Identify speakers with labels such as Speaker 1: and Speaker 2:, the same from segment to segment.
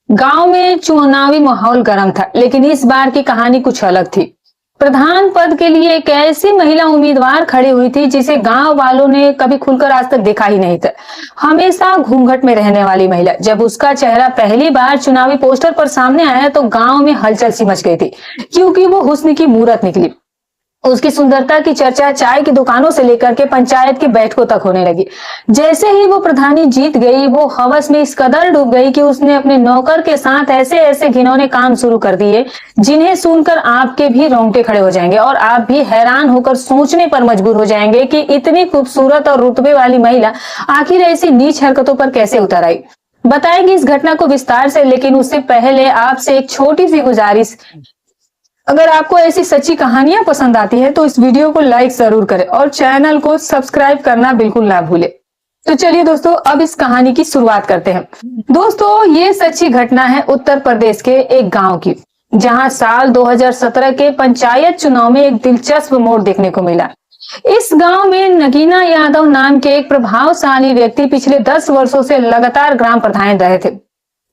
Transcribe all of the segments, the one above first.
Speaker 1: गांव में चुनावी माहौल गर्म था, लेकिन इस बार की कहानी कुछ अलग थी। प्रधान पद के लिए एक ऐसी महिला उम्मीदवार खड़ी हुई थी जिसे गांव वालों ने कभी खुलकर आज तक देखा ही नहीं था। हमेशा घूंघट में रहने वाली महिला। जब उसका चेहरा पहली बार चुनावी पोस्टर पर सामने आया तो गांव में हलचल सी मच गई थी, क्योंकि वो हुस्न की मूरत निकली। उसकी सुंदरता की चर्चा चाय की दुकानों से लेकर के पंचायत की बैठकों तक होने लगी। जैसे ही वो प्रधानी जीत गई, वो हवस में इस कदर डूब गई कि उसने अपने नौकर के साथ ऐसे ऐसे घिनौने काम शुरू कर दिए जिन्हें सुनकर आपके भी रोंगटे खड़े हो जाएंगे और आप भी हैरान होकर सोचने पर मजबूर हो जाएंगे कि इतनी खूबसूरत और रुतबे वाली महिला आखिर ऐसी नीच हरकतों पर कैसे उतर आई। बताएंगे इस घटना को विस्तार से, लेकिन उससे पहले आपसे एक छोटी सी गुजारिश। अगर आपको ऐसी सच्ची कहानियां पसंद आती है तो इस वीडियो को लाइक जरूर करें और चैनल को सब्सक्राइब करना बिल्कुल ना भूलें। तो चलिए दोस्तों, अब इस कहानी की शुरुआत करते हैं। दोस्तों, ये सच्ची घटना है उत्तर प्रदेश के एक गांव की, जहां साल 2017 के पंचायत चुनाव में एक दिलचस्प मोड़ देखने को मिला। इस गांव में नगीना यादव नाम के एक प्रभावशाली व्यक्ति पिछले 10 वर्षों से लगातार ग्राम प्रधान रहे थे।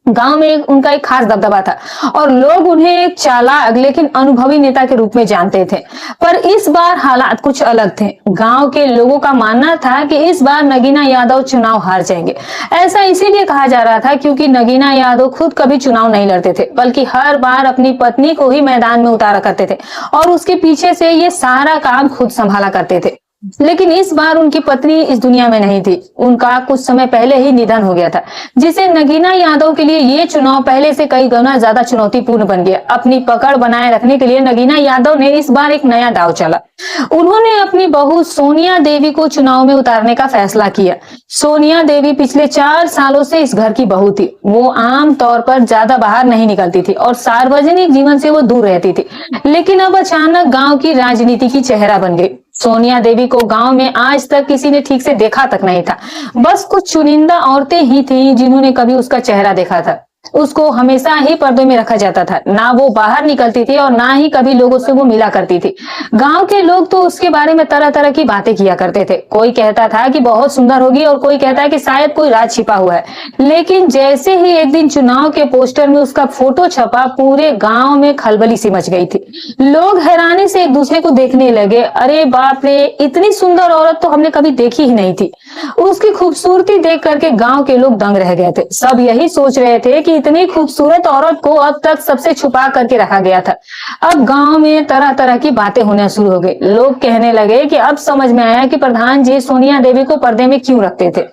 Speaker 1: गांव में उनका एक खास दबदबा था और लोग उन्हें एक चालाक लेकिन अनुभवी नेता के रूप में जानते थे। पर इस बार हालात कुछ अलग थे। गांव के लोगों का मानना था कि इस बार नगीना यादव चुनाव हार जाएंगे। ऐसा इसीलिए कहा जा रहा था क्योंकि नगीना यादव खुद कभी चुनाव नहीं लड़ते थे, बल्कि हर बार अपनी पत्नी को ही मैदान में उतारा करते थे और उसके पीछे से ये सारा काम खुद संभाला करते थे। लेकिन इस बार उनकी पत्नी इस दुनिया में नहीं थी। उनका कुछ समय पहले ही निधन हो गया था, जिससे नगीना यादव के लिए ये चुनाव पहले से कई गुना ज्यादा चुनौतीपूर्ण बन गया। अपनी पकड़ बनाए रखने के लिए नगीना यादव ने इस बार एक नया दांव चला। उन्होंने अपनी बहू सोनिया देवी को चुनाव में उतारने का फैसला किया। सोनिया देवी पिछले 4 सालों से इस घर की बहू थी। वो आम तौर पर ज्यादा बाहर नहीं निकलती थी और सार्वजनिक जीवन से वो दूर रहती थी, लेकिन अब अचानक गांव की राजनीति की चेहरा बन गई। सोनिया देवी को गांव में आज तक किसी ने ठीक से देखा तक नहीं था। बस कुछ चुनिंदा औरतें ही थीं जिन्होंने कभी उसका चेहरा देखा था। उसको हमेशा ही पर्दे में रखा जाता था। ना वो बाहर निकलती थी और ना ही कभी लोगों से वो मिला करती थी। गांव के लोग तो उसके बारे में तरह तरह की बातें किया करते थे। कोई कहता था कि बहुत सुंदर होगी और कोई कहता है कि शायद कोई राज छिपा हुआ है। लेकिन जैसे ही एक दिन चुनाव के पोस्टर में उसका फोटो छपा, पूरे गांव में खलबली सी मच गई थी। लोग हैरानी से एक दूसरे को देखने लगे। अरे बाप रे, इतनी सुंदर औरत तो हमने कभी देखी ही नहीं थी। उसकी खूबसूरती देख करके गांव के लोग दंग रह गए थे। सब यही सोच रहे थे कि इतनी खूबसूरत औरत को अब तक सबसे छुपा करके रखा गया था। अब गांव में तरह तरह की बातें होना शुरू हो गई। लोग कहने लगे कि अब समझ में आया कि प्रधान जी सोनिया देवी को पर्दे में क्यों रखते थे।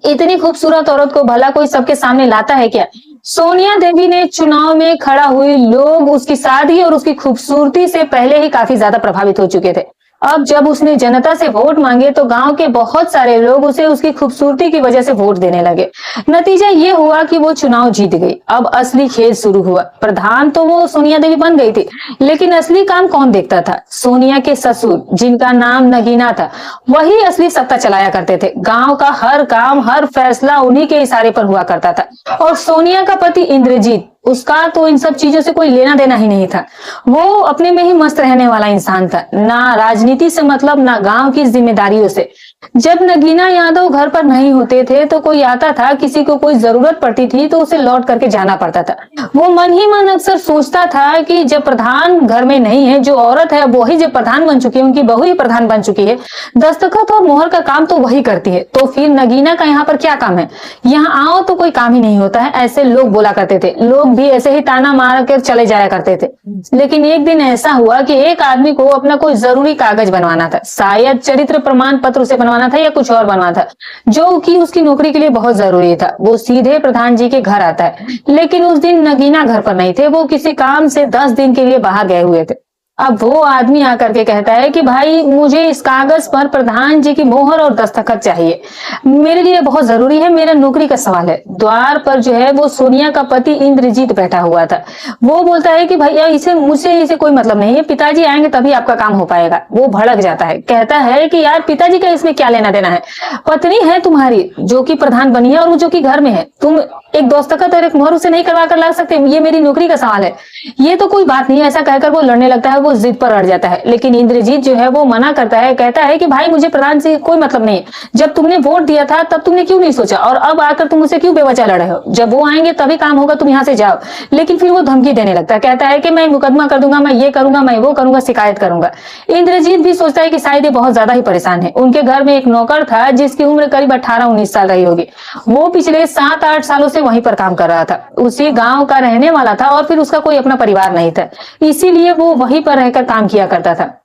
Speaker 1: इतनी खूबसूरत औरत को भला कोई सबके सामने लाता है क्या? सोनिया देवी ने चुनाव में खड़ा हुए लोग उसकी सादगी और उसकी खूबसूरती से पहले ही काफी ज्यादा प्रभावित हो चुके थे। अब जब उसने जनता से वोट मांगे तो गांव के बहुत सारे लोग उसे उसकी खूबसूरती की वजह से वोट देने लगे। नतीजा ये हुआ कि वो चुनाव जीत गई। अब असली खेल शुरू हुआ। प्रधान तो वो सोनिया देवी बन गई थी, लेकिन असली काम कौन देखता था? सोनिया के ससुर, जिनका नाम नगीना था, वही असली सत्ता चलाया करते थे। गांव का हर काम, हर फैसला उन्हीं के इशारे पर हुआ करता था। और सोनिया का पति इंद्रजीत, उसका तो इन सब चीजों से कोई लेना देना ही नहीं था। वो अपने में ही मस्त रहने वाला इंसान था। ना राजनीति से मतलब, ना गांव की जिम्मेदारियों से। जब नगीना यादव घर पर नहीं होते थे तो कोई आता था, किसी को कोई जरूरत पड़ती थी तो उसे लौट करके जाना पड़ता था। वो मन ही मन अक्सर सोचता था कि जब प्रधान घर में नहीं है, जो औरत है वही जब प्रधान बन चुकी है, उनकी बहू ही प्रधान बन चुकी है, दस्तखत और मोहर का काम तो वही करती है, तो फिर नगीना का यहाँ पर क्या काम है? यहाँ आओ तो कोई काम ही नहीं होता है, ऐसे लोग बोला करते थे। लोग भी ऐसे ही ताना मार कर चले जाया करते थे। लेकिन एक दिन ऐसा हुआ कि एक आदमी को अपना कोई जरूरी कागज बनवाना था। शायद चरित्र प्रमाण पत्र उसे बनवाना था या कुछ और बनवाना था, जो कि उसकी नौकरी के लिए बहुत जरूरी था। वो सीधे प्रधान जी के घर आता है, लेकिन उस दिन नगीना घर पर नहीं थे। वो किसी काम से 10 दिन के लिए बाहर गए हुए थे। अब वो आदमी आकर के कहता है कि भाई, मुझे इस कागज पर प्रधान जी की मोहर और दस्तखत चाहिए, मेरे लिए बहुत जरूरी है, मेरा नौकरी का सवाल है। द्वार पर जो है वो सोनिया का पति इंद्रजीत बैठा हुआ था। वो बोलता है कि भैया, इसे कोई मतलब नहीं है, पिताजी आएंगे तभी आपका काम हो पाएगा। वो भड़क जाता है, कहता है कि यार, पिताजी का इसमें क्या लेना देना है? पत्नी है तुम्हारी जो कि प्रधान बनी है और वो जो कि घर में है, तुम एक दस्तखत और एक मोहर उसे नहीं करवा कर ला सकते? ये मेरी नौकरी का सवाल है, ये तो कोई बात नहीं है। ऐसा कहकर वो लड़ने लगता है। वो वो जिद पर अड़ जाता है। लेकिन इंद्रजीत जो है वो मना करता है, कहता है कि भाई मुझे प्रधान से कोई मतलब नहीं है, जब तुमने वोट दिया था तब तुमने क्यों नहीं सोचा, और अब आकर तुम मुझसे क्यों बेवजह लड़ रहे हो, जब वो आएंगे तभी काम होगा, तुम यहाँ से जाओ। लेकिन फिर वो धमकी देने लगता है, कहता है कि मैं मुकदमा कर दूंगा, मैं ये करूंगा, मैं वो करूंगा, शिकायत करूंगा। इंद्रजीत भी सोचता है कि शायद ये बहुत ज्यादा ही परेशान है। उनके घर में एक नौकर था जिसकी उम्र करीब 18-19 साल रही होगी। वो पिछले 7-8 सालों से वहीं पर काम कर रहा था, उसी गांव का रहने वाला था और फिर उसका कोई अपना परिवार नहीं था, इसीलिए वो वहीं पर रहकर काम किया करता था।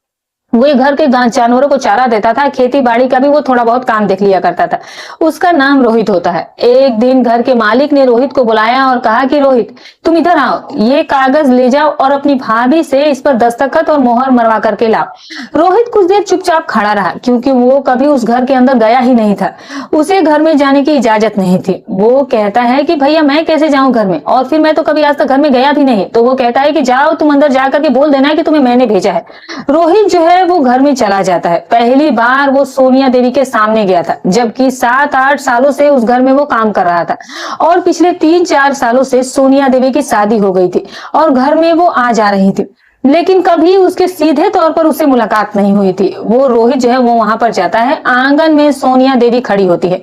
Speaker 1: वो घर के जानवरों को चारा देता था, खेती बाड़ी का भी वो थोड़ा बहुत काम देख लिया करता था। उसका नाम रोहित होता है। एक दिन घर के मालिक ने रोहित को बुलाया और कहा कि रोहित तुम इधर आओ, ये कागज ले जाओ और अपनी भाभी से इस पर दस्तखत और मोहर मरवा करके लाओ। रोहित कुछ देर चुपचाप खड़ा रहा, क्योंकि वो कभी उस घर के अंदर गया ही नहीं था, उसे घर में जाने की इजाजत नहीं थी। वो कहता है कि भैया मैं कैसे जाऊं घर में, और फिर मैं तो कभी आज तक घर में गया भी नहीं। तो वो कहता है कि जाओ तुम अंदर जाकर के बोल देना कि तुम्हें मैंने भेजा है। रोहित जो है वो घर में चला जाता है। पहली बार वो सोनिया देवी के सामने गया था, जबकि 7-8 सालों से उस घर में वो काम कर रहा था, और पिछले 3-4 सालों से सोनिया देवी की शादी हो गई थी और घर में वो आ जा रही थी, लेकिन कभी उसके सीधे तौर पर उससे मुलाकात नहीं हुई थी। वो रोहित जो है वो वहां पर जाता है। आंगन में सोनिया देवी खड़ी होती है।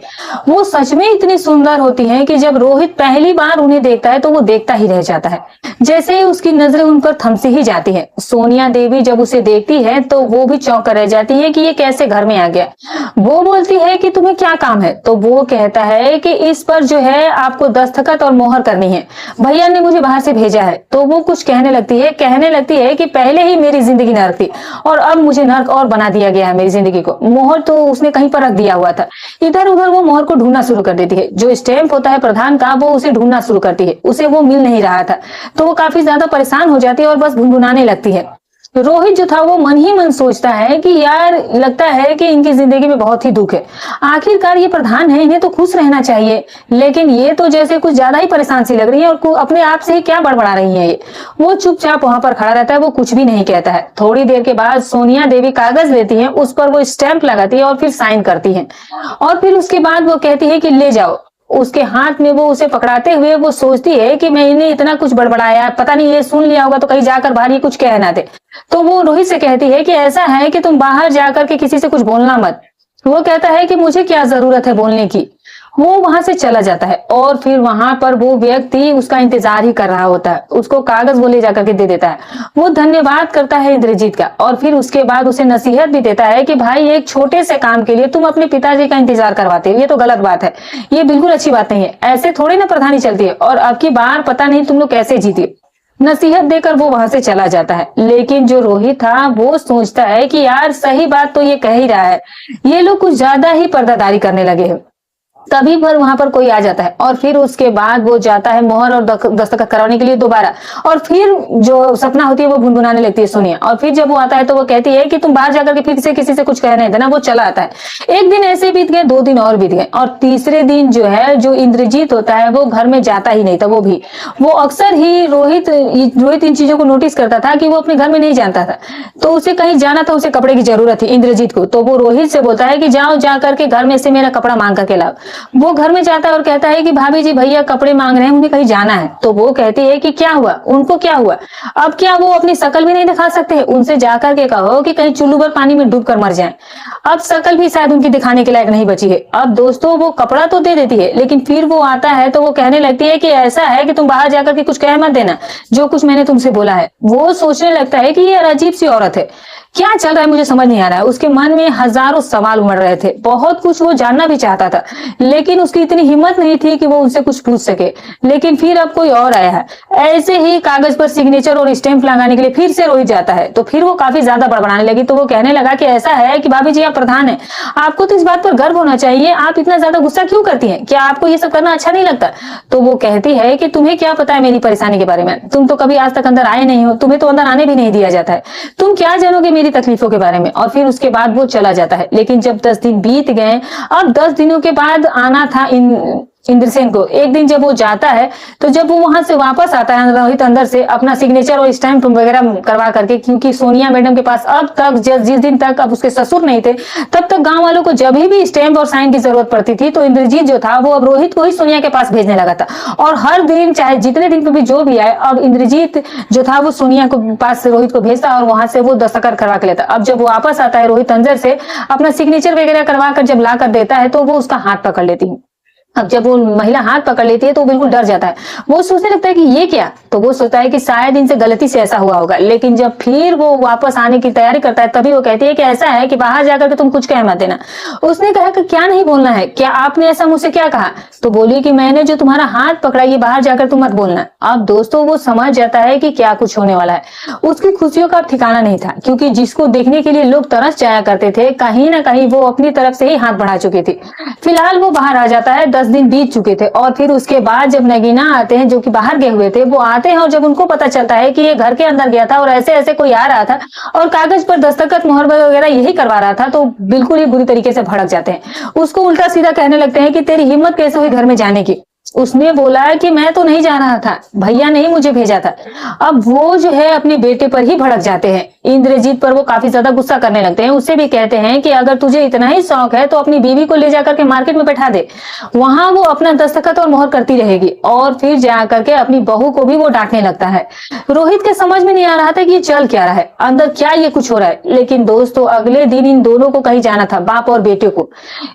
Speaker 1: वो सच में इतनी सुंदर होती है कि जब रोहित पहली बार उन्हें देखता है तो वो देखता ही रह जाता है, जैसे ही उसकी नजरें उन पर थमसी ही जाती है। सोनिया देवी जब उसे देखती है तो वो भी चौंक रह जाती है कि ये कैसे घर में आ गया। वो बोलती है कि तुम्हें क्या काम है, तो वो कहता है कि इस पर जो है आपको दस्तखत और मोहर करनी है, भैया ने मुझे बाहर से भेजा है। तो वो कुछ कहने लगती है कि पहले ही मेरी जिंदगी नर्क थी और अब मुझे नर्क और बना दिया गया है मेरी जिंदगी को। मोहर तो उसने कहीं पर रख दिया हुआ था। इधर उधर वो मोहर को ढूंढना शुरू कर देती है। जो स्टैंप होता है प्रधान का वो उसे ढूंढना शुरू करती है, उसे वो मिल नहीं रहा था, तो वो काफी ज्यादा परेशान हो जाती है और बस भुनभुनाने लगती है। रोहित जो था वो मन ही मन सोचता है कि यार लगता है कि इनकी जिंदगी में बहुत ही दुख है, आखिरकार ये प्रधान है, इन्हें तो खुश रहना चाहिए, लेकिन ये तो जैसे कुछ ज्यादा ही परेशान सी लग रही है और अपने आप से ही क्या बड़बड़ा रही है ये। वो चुपचाप वहां पर खड़ा रहता है, वो कुछ भी नहीं कहता है। थोड़ी देर के बाद सोनिया देवी कागज लेती है, उस पर वो स्टैंप लगाती है और फिर साइन करती है, और फिर उसके बाद वो कहती है कि ले जाओ। उसके हाथ में वो उसे पकड़ाते हुए वो सोचती है कि मैंने इतना कुछ बड़बड़ाया, पता नहीं ये सुन लिया होगा तो कहीं जाकर बाहर ये कुछ कह ना दे। तो वो रोहित से कहती है कि ऐसा है कि तुम बाहर जाकर के किसी से कुछ बोलना मत। वो कहता है कि मुझे क्या जरूरत है बोलने की। वो वहां से चला जाता है और फिर वहां पर वो व्यक्ति उसका इंतजार ही कर रहा होता है। उसको कागज वो ले जाकर के दे देता है। वो धन्यवाद करता है इंद्रजीत का और फिर उसके बाद उसे नसीहत भी देता है कि भाई एक छोटे से काम के लिए तुम अपने पिताजी का इंतजार करवाते हो, ये तो गलत बात है, ये बिल्कुल अच्छी बात नहीं है, ऐसे थोड़ी ना प्रधानी चलती है, और अब की बार पता नहीं तुम लोग कैसे जीते। नसीहत देकर वो वहां से चला जाता है। लेकिन जो रोहित था वो सोचता है कि यार सही बात तो ये कह ही रहा है, ये लोग कुछ ज्यादा ही पर्दादारी करने लगे हैं। तभी पर वहां पर कोई आ जाता है और फिर उसके बाद वो जाता है मोहर और दस्तखत करवाने के लिए दोबारा, और फिर जो सपना होती है वो गुनगुनाने लगती है सोनिया। और फिर जब वो आता है तो वो कहती है कि तुम बाहर जाकर के फिर से किसी से कुछ कह रहे थे ना। वो चला आता है। एक दिन ऐसे बीत गए, 2 दिन और बीत गए, और तीसरे दिन जो है जो इंद्रजीत होता है वो घर में जाता ही नहीं था। वो अक्सर ही रोहित इन चीजों को नोटिस करता था कि वो अपने घर में नहीं जानता था, तो उसे कहीं जाना था, उसे कपड़े की जरूरत थी इंद्रजीत को। तो वो रोहित से बोलता है कि जाओ जा करके घर में से मेरा कपड़ा मांग करके लाओ। वो घर में जाता है और कहता है कि भाभी जी भैया कपड़े मांग रहे हैं, उन्हें कहीं जाना है। तो वो कहती है कि क्या हुआ, उनको क्या हुआ, अब क्या वो अपनी शकल भी नहीं दिखा सकते? उनसे जाकर के कहो कि कहीं चुल्लू पर पानी में डूब कर मर जाएं। अब शकल भी शायद उनकी दिखाने के लायक नहीं बची है। अब दोस्तों वो कपड़ा तो दे देती है, लेकिन फिर वो आता है तो वो कहने लगती है कि ऐसा है कि तुम बाहर जाकर के कुछ कह मत देना जो कुछ मैंने तुमसे बोला है। वो सोचने लगता है कि ये अजीब सी औरत है, क्या चल रहा है मुझे समझ नहीं आ रहा है। उसके मन में हजारों सवाल उमड़ रहे थे, बहुत कुछ वो जानना भी चाहता था, लेकिन उसकी इतनी हिम्मत नहीं थी कि वो उनसे कुछ पूछ सके। लेकिन फिर अब कोई और आया है। ऐसे ही कागज पर सिग्नेचर और स्टैंप लगाने के लिए फिर से रोहित जाता है। तो फिर वो काफी ज्यादा बड़बड़ाने लगी। तो वो कहने लगा कि ऐसा है कि भाभी जी आप प्रधान है, आपको तो इस बात पर गर्व होना चाहिए, आप इतना ज्यादा गुस्सा क्यों करती हैं, क्या आपको ये सब करना अच्छा नहीं लगता? तो वो कहती है कि तुम्हें क्या पता है मेरी परेशानी के बारे में, तुम तो कभी आज तक अंदर आए नहीं हो, तुम्हें तो अंदर आने भी नहीं दिया जाता है, तुम क्या जानोगे मेरी तकलीफों के बारे में। और फिर उसके बाद वो चला जाता है। लेकिन जब 10 दिन बीत गए, अब 10 दिनों के बाद आना था इंद्रसेन को। एक दिन जब वो जाता है तो जब वो वहां से वापस आता है रोहित अंदर से अपना सिग्नेचर और स्टैंप वगैरह करवा करके, क्योंकि सोनिया मैडम के पास अब तक जिस दिन तक अब उसके ससुर नहीं थे तब तक गांव वालों को जब भी स्टैंप और साइन की जरूरत पड़ती थी तो इंद्रजीत जो था वो अब रोहित को ही सोनिया के पास भेजने लगा था। और हर दिन चाहे जितने दिन पे भी जो भी आए, अब इंद्रजीत जो था वो सोनिया को पास रोहित को भेजता और वहां से वो दस्तखत करवा के लेता। अब जब वो वापस आता है रोहित अंदर से अपना सिग्नेचर वगैरह करवा कर जब ला कर देता है तो वो उसका हाथ पकड़ लेती है। अब जब वो महिला हाथ पकड़ लेती है तो वो बिल्कुल डर जाता है। वो सोचने लगता है कि ये क्या, तो वो सोचता है कि शायद इनसे गलती से ऐसा हुआ होगा। लेकिन जब फिर वो वापस आने की तैयारी करता है तभी वो कहती है कि ऐसा है कि बाहर जाकर के तुम कुछ कह मत देना। उसने कहा कि क्या नहीं बोलना है, क्या आपने ऐसा मुझसे क्या कहा? तो बोली कि मैंने जो तुम्हारा हाथ पकड़ा ये बाहर जाकर तुम मत बोलना। अब दोस्तों वो समझ जाता है कि क्या कुछ होने वाला है। उसकी खुशियों का ठिकाना नहीं था, क्योंकि जिसको देखने के लिए लोग तरस जाया करते थे कहीं ना कहीं वो अपनी तरफ से ही हाथ बढ़ा चुकी थी। फिलहाल वो बाहर आ जाता है, 10 दिन बीत चुके थे और फिर उसके बाद जब नगीना आते हैं जो कि बाहर गए हुए थे, वो आते हैं और जब उनको पता चलता है कि ये घर के अंदर गया था और ऐसे ऐसे कोई आ रहा था और कागज पर दस्तखत मोहर वगैरह यही करवा रहा था, तो बिल्कुल ही बुरी तरीके से भड़क जाते हैं। उसको उल्टा सीधा कहने लगते हैं कि तेरी हिम्मत कैसे हुई घर में जाने की। उसने बोला कि मैं तो नहीं जा रहा था, भैया ने ही मुझे भेजा था। अब वो जो है अपने बेटे पर ही भड़क जाते हैं। इंद्रजीत पर वो काफी ज्यादा गुस्सा करने लगते हैं। उससे भी कहते हैं कि अगर तुझे इतना ही शौक है तो अपनी बीवी को ले जाकर के मार्केट में बैठा दे, वहां वो अपना दस्तखत और मोहर करती रहेगी। और फिर जाकर के अपनी बहू को भी वो डांटने लगता है। रोहित के समझ में नहीं आ रहा था कि ये चल क्या रहा है, अंदर क्या ये कुछ हो रहा है। लेकिन दोस्तों अगले दिन इन दोनों को कहीं जाना था, बाप और बेटे को,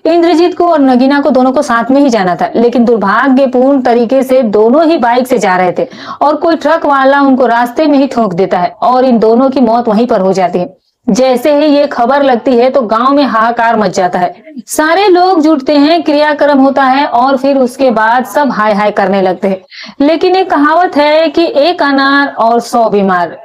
Speaker 1: इंद्रजीत को और नगीना को, दोनों को साथ में ही जाना था। लेकिन दुर्भाग्यपूर्ण तरीके से दोनों ही बाइक से जा रहे थे और कोई ट्रक वाला उनको रास्ते में ही ठोक देता है और इन दोनों की मौत वहीं पर हो जाती है। जैसे ही ये खबर लगती है तो गांव में हाहाकार मच जाता है। सारे लोग जुटते हैं, क्रियाक्रम होता है और फिर उसके बाद सब हाय हाय करने लगते हैं। लेकिन एक कहावत है कि एक अनार और 100 बीमार।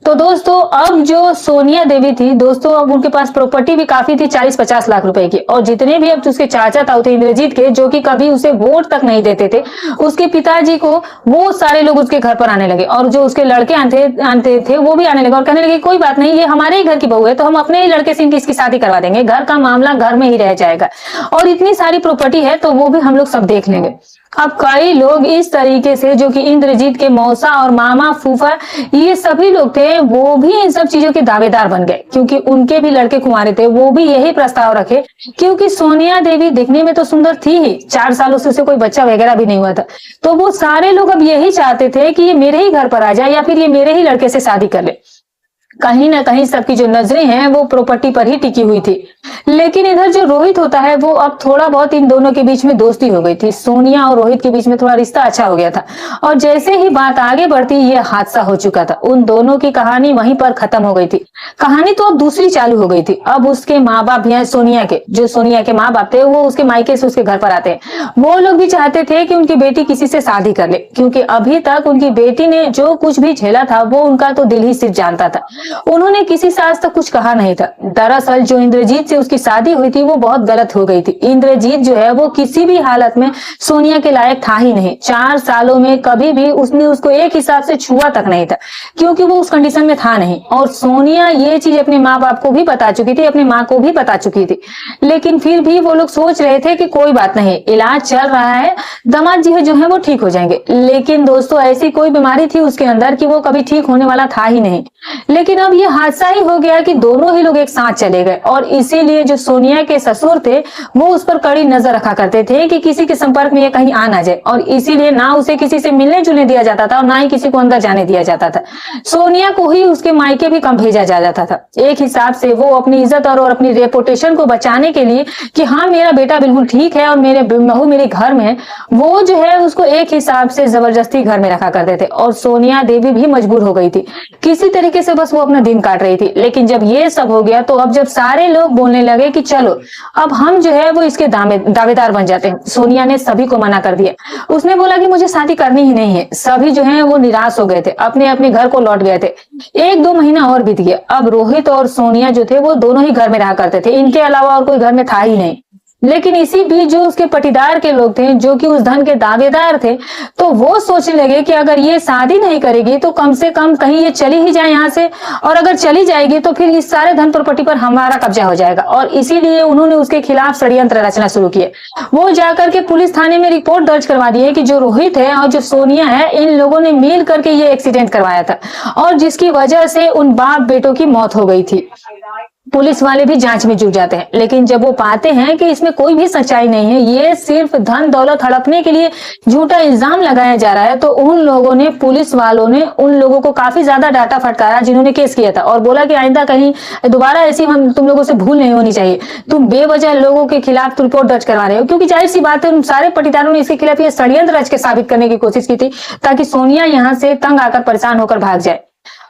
Speaker 1: तो दोस्तों अब जो सोनिया देवी थी दोस्तों, अब उनके पास प्रॉपर्टी भी काफी थी, 40-50 लाख रुपए की। और जितने भी अब उसके चाचा ताऊ थे इंद्रजीत के, जो कि कभी उसे वोट तक नहीं देते थे, उसके पिताजी को, वो सारे लोग उसके घर पर आने लगे। और जो उसके लड़के आते थे वो भी आने लगे और कहने लगे कोई बात नहीं, ये हमारे ही घर की बहू है तो हम अपने ही लड़के से इसकी शादी करवा देंगे, घर का मामला घर में ही रह जाएगा और इतनी सारी प्रॉपर्टी है तो वो भी हम लोग सब देख लेंगे। अब कई लोग इस तरीके से, जो कि इंद्रजीत के मौसा और मामा फूफा ये सभी लोग थे, वो भी इन सब चीजों के दावेदार बन गए, क्योंकि उनके भी लड़के कुंवारे थे। वो भी यही प्रस्ताव रखे, क्योंकि सोनिया देवी दिखने में तो सुंदर थी ही, 4 सालों से उसे कोई बच्चा वगैरह भी नहीं हुआ था। तो वो सारे लोग अब यही चाहते थे कि ये मेरे ही घर पर आ जाए या फिर ये मेरे ही लड़के से शादी कर ले। कहीं ना कहीं सबकी जो नजरें हैं वो प्रॉपर्टी पर ही टिकी हुई थी। लेकिन इधर जो रोहित होता है वो अब थोड़ा बहुत इन दोनों के बीच में दोस्ती हो गई थी। सोनिया और रोहित के बीच में थोड़ा रिश्ता अच्छा हो गया था और जैसे ही बात आगे बढ़ती ये हादसा हो चुका था। उन दोनों की कहानी वहीं पर खत्म हो गई थी। कहानी तो अब दूसरी चालू हो गई थी। अब उसके माँ बाप भी हैं सोनिया के, जो सोनिया के माँ बाप थे वो उसके मायके से उसके घर पर आते हैं। वो लोग भी चाहते थे कि उनकी बेटी किसी से शादी कर ले, क्योंकि अभी तक उनकी बेटी ने जो कुछ भी झेला था वो उनका तो दिल ही सिर्फ जानता था। उन्होंने किसी से आज तक कुछ कहा नहीं था। दरअसल जो इंद्रजीत से उसकी शादी हुई थी वो बहुत गलत हो गई थी। इंद्रजीत जो है वो किसी भी हालत में सोनिया के लायक था ही नहीं। 4 सालों में कभी भी उसने उसको एक हिसाब से छुआ तक नहीं था, क्योंकि वो उस कंडीशन में था नहीं। और सोनिया ये चीज अपने माँ बाप को भी बता चुकी थी, अपनी माँ को भी बता चुकी थी। लेकिन फिर भी वो लोग सोच रहे थे कि कोई बात नहीं, इलाज चल रहा है, दामाद जी जो है वो ठीक हो जाएंगे। लेकिन दोस्तों ऐसी कोई बीमारी थी उसके अंदर कि वो कभी ठीक होने वाला था ही नहीं। लेकिन अब ये हादसा ही हो गया कि दोनों ही लोग एक साथ चले गए और इसीलिए जो सोनिया के ससुर थे वो उस पर कड़ी नजर रखा करते थे कि किसी के संपर्क में ये कहीं आ ना जाए, और इसीलिए ना उसे किसी से मिलने जुलने दिया जाता था और ना ही किसी को अंदर जाने दिया जाता था। सोनिया को ही उसके मायके भी कम भेजा जा जाता था। एक हिसाब से वो अपनी इज्जत और अपनी रेपुटेशन को बचाने के लिए कि हाँ मेरा बेटा बिल्कुल ठीक है और मेरे बहू मेरे घर में है, वो जो है उसको एक हिसाब से जबरदस्ती घर में रखा करते थे। और सोनिया देवी भी मजबूर हो गई थी, किसी तरीके से बस वो अपना दिन काट रही थी। लेकिन जब ये सब हो गया तो अब जब सारे लोग बोलने लगे कि चलो अब हम जो है वो इसके दावेदार बन जाते हैं, सोनिया ने सभी को मना कर दिया। उसने बोला कि मुझे शादी करनी ही नहीं है। सभी जो है वो निराश हो गए थे, अपने अपने घर को लौट गए थे। 1-2 महीना और बीत गया। अब रोहित और सोनिया जो थे वो दोनों ही घर में रहा करते थे, इनके अलावा और कोई घर में था ही नहीं। लेकिन इसी बीच जो उसके पटीदार के लोग थे, जो कि उस धन के दावेदार थे, तो वो सोचने लगे कि अगर ये शादी नहीं करेगी तो कम से कम कहीं ये चली ही जाए यहाँ से, और अगर चली जाएगी तो फिर इस सारे धन प्रॉपर्टी पर हमारा कब्जा हो जाएगा। और इसीलिए उन्होंने उसके खिलाफ षड्यंत्र रचना शुरू किए। वो जाकर के पुलिस थाने में रिपोर्ट दर्ज करवा दी है कि जो रोहित है और जो सोनिया है, इन लोगों ने मिल करके ये एक्सीडेंट करवाया था, और जिसकी वजह से उन बाप बेटों की मौत हो गई थी। पुलिस वाले भी जांच में जुट जाते हैं, लेकिन जब वो पाते हैं कि इसमें कोई भी सच्चाई नहीं है, ये सिर्फ धन दौलत हड़पने के लिए झूठा इल्जाम लगाया जा रहा है, तो उन लोगों ने, पुलिस वालों ने उन लोगों को काफी ज्यादा डांटा फटकारा जिन्होंने केस किया था, और बोला कि आइंदा कहीं दोबारा ऐसी हम तुम लोगों से भूल नहीं होनी चाहिए। तुम बेवजह लोगों के खिलाफ रिपोर्ट दर्ज करवा रहे हो, क्योंकि जाहिर सी बात है उन सारे पटीदारों ने इसके खिलाफ ये षड्यंत्र रच के साबित करने की कोशिश की थी, ताकि सोनिया यहाँ से तंग आकर परेशान होकर भाग जाए।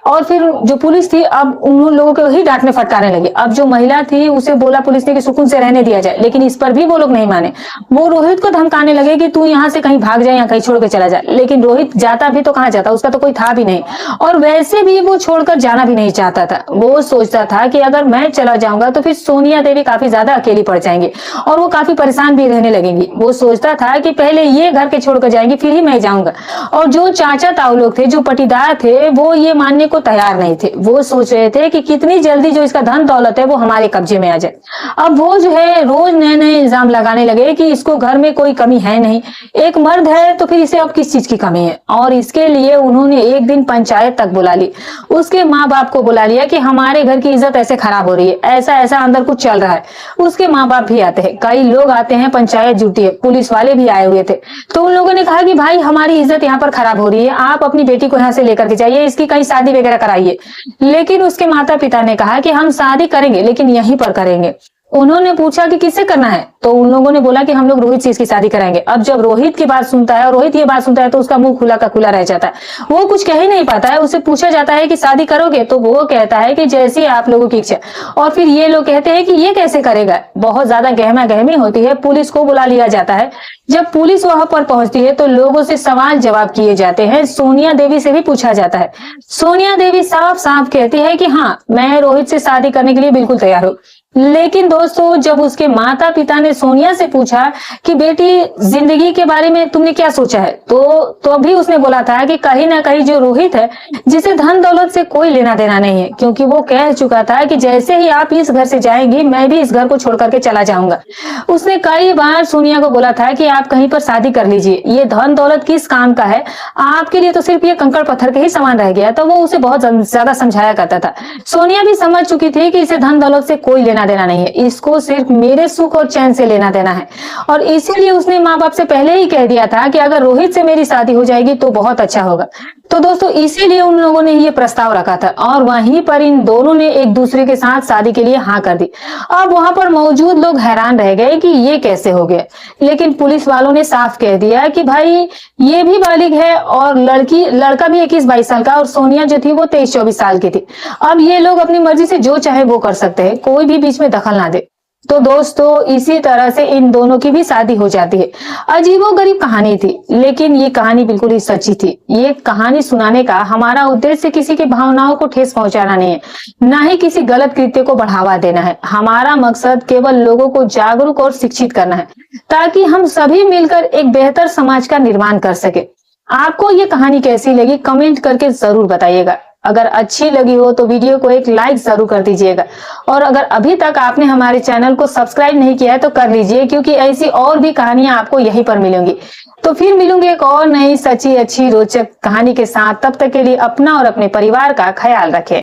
Speaker 1: और फिर जो पुलिस थी अब उन लोगों को ही डांटने फटकारने लगी। अब जो महिला थी उसे बोला पुलिस ने कि सुकून से रहने दिया जाए, लेकिन इस पर भी वो लोग नहीं माने। वो रोहित को धमकाने लगे कि तू यहाँ से कहीं भाग जाए या कहीं छोड़ के चला जाए, लेकिन रोहित जाता भी तो कहाँ जाता, उसका तो कोई था भी नहीं, और वैसे भी वो छोड़कर जाना भी नहीं चाहता था। वो सोचता था कि अगर मैं चला जाऊंगा तो फिर सोनिया देवी काफी ज्यादा अकेली पड़ जाएंगी और वो काफी परेशान भी रहने लगेंगी। वो सोचता था कि पहले ये घर के छोड़कर जाएंगी फिर ही मैं जाऊंगा। और जो चाचा ताऊ लोग थे, जो पटीदार थे, वो ये मानने को तैयार नहीं थे। वो सोच रहे थे कि कितनी जल्दी जो इसका धन दौलत है वो हमारे कब्जे में आ जाए। अब वो जो है रोज नए नए इल्जाम लगाने लगे कि इसको घर में कोई कमी है नहीं, एक मर्द है तो फिर इसे अब किस चीज की कमी है। और इसके लिए उन्होंने एक दिन पंचायत तक बुला ली, उसके माँ बाप को बुला लिया कि हमारे घर की इज्जत ऐसे खराब हो रही है, ऐसा ऐसा अंदर कुछ चल रहा है। उसके माँ बाप भी आते हैं, कई लोग आते हैं, पंचायत जुटी है, पुलिस वाले भी आए हुए थे। तो उन लोगों ने कहा कि भाई हमारी इज्जत यहाँ पर खराब हो रही है, आप अपनी बेटी को यहाँ से लेकर के जाइए, इसकी कहीं शादी वगैरह कराइए। लेकिन उसके माता पिता ने कहा कि हम शादी करेंगे लेकिन यहीं पर करेंगे। उन्होंने पूछा कि किससे करना है, तो उन लोगों ने बोला कि हम लोग रोहित से इसकी शादी कराएंगे। अब जब रोहित की बात सुनता है और रोहित ये बात सुनता है तो उसका मुंह खुला का खुला रह जाता है, वो कुछ कह ही नहीं पाता है। उसे पूछा जाता है कि शादी करोगे, तो वो कहता है कि जैसी आप लोगों की इच्छा। और फिर ये लोग कहते हैं कि ये कैसे करेगा, बहुत ज्यादा गहमा गहमी होती है। पुलिस को बुला लिया जाता है। जब पुलिस वहां पर पहुंचती है तो लोगों से सवाल जवाब किए जाते हैं। सोनिया देवी से भी पूछा जाता है। सोनिया देवी साफ साफ कहती है कि हाँ, मैं रोहित से शादी करने के लिए बिल्कुल तैयार हूँ। लेकिन दोस्तों, जब उसके माता पिता ने सोनिया से पूछा कि बेटी जिंदगी के बारे में तुमने क्या सोचा है, तो अभी उसने बोला था कि कहीं ना कहीं जो रोहित है, जिसे धन दौलत से कोई लेना देना नहीं है, क्योंकि वो कह चुका था कि जैसे ही आप इस घर से जाएंगी मैं भी इस घर को छोड़ करके चला जाऊंगा। उसने कई बार सोनिया को बोला था कि आप कहीं पर शादी कर लीजिए, ये धन दौलत किस काम का है, आपके लिए तो सिर्फ ये कंकड़ पत्थर के ही समान रह गया। तो वो उसे बहुत ज्यादा समझाया करता था। सोनिया भी समझ चुकी थी कि इसे धन दौलत से कोई लेना देना नहीं है, इसको सिर्फ मेरे सुख और चैन से लेना देना है। और इसीलिए उसने माँ बाप से पहले ही कह दिया था कि अगर रोहित से मेरी शादी हो जाएगी तो बहुत अच्छा होगा। तो दोस्तों, इसीलिए उन लोगों ने ये प्रस्ताव रखा था और वहीं पर इन दोनों ने एक दूसरे के साथ शादी के लिए हाँ कर दी। अब वहां पर मौजूद लोग हैरान रह गए कि ये कैसे हो गया, लेकिन पुलिस वालों ने साफ कह दिया कि भाई ये भी बालिग है और लड़का भी 21-22 साल का, और सोनिया जो थी वो 23-24 साल की थी। अब ये लोग अपनी मर्जी से जो चाहे वो कर सकते हैं, कोई भी बीच में दखल ना दे। तो दोस्तों, इसी तरह से इन दोनों की भी शादी हो जाती है। अजीबोगरीब कहानी थी, लेकिन ये कहानी बिल्कुल ही सच्ची थी। ये कहानी सुनाने का हमारा उद्देश्य किसी की भावनाओं को ठेस पहुंचाना नहीं है, ना ही किसी गलत कृत्य को बढ़ावा देना है। हमारा मकसद केवल लोगों को जागरूक और शिक्षित करना है, ताकि हम सभी मिलकर एक बेहतर समाज का निर्माण कर सके। आपको ये कहानी कैसी लगी, कमेंट करके जरूर बताइएगा। अगर अच्छी लगी हो तो वीडियो को एक लाइक जरूर कर दीजिएगा, और अगर अभी तक आपने हमारे चैनल को सब्सक्राइब नहीं किया है तो कर लीजिए, क्योंकि ऐसी और भी कहानियां आपको यहीं पर मिलेंगी। तो फिर मिलूंगी एक और नई सच्ची अच्छी रोचक कहानी के साथ। तब तक के लिए अपना और अपने परिवार का ख्याल रखें।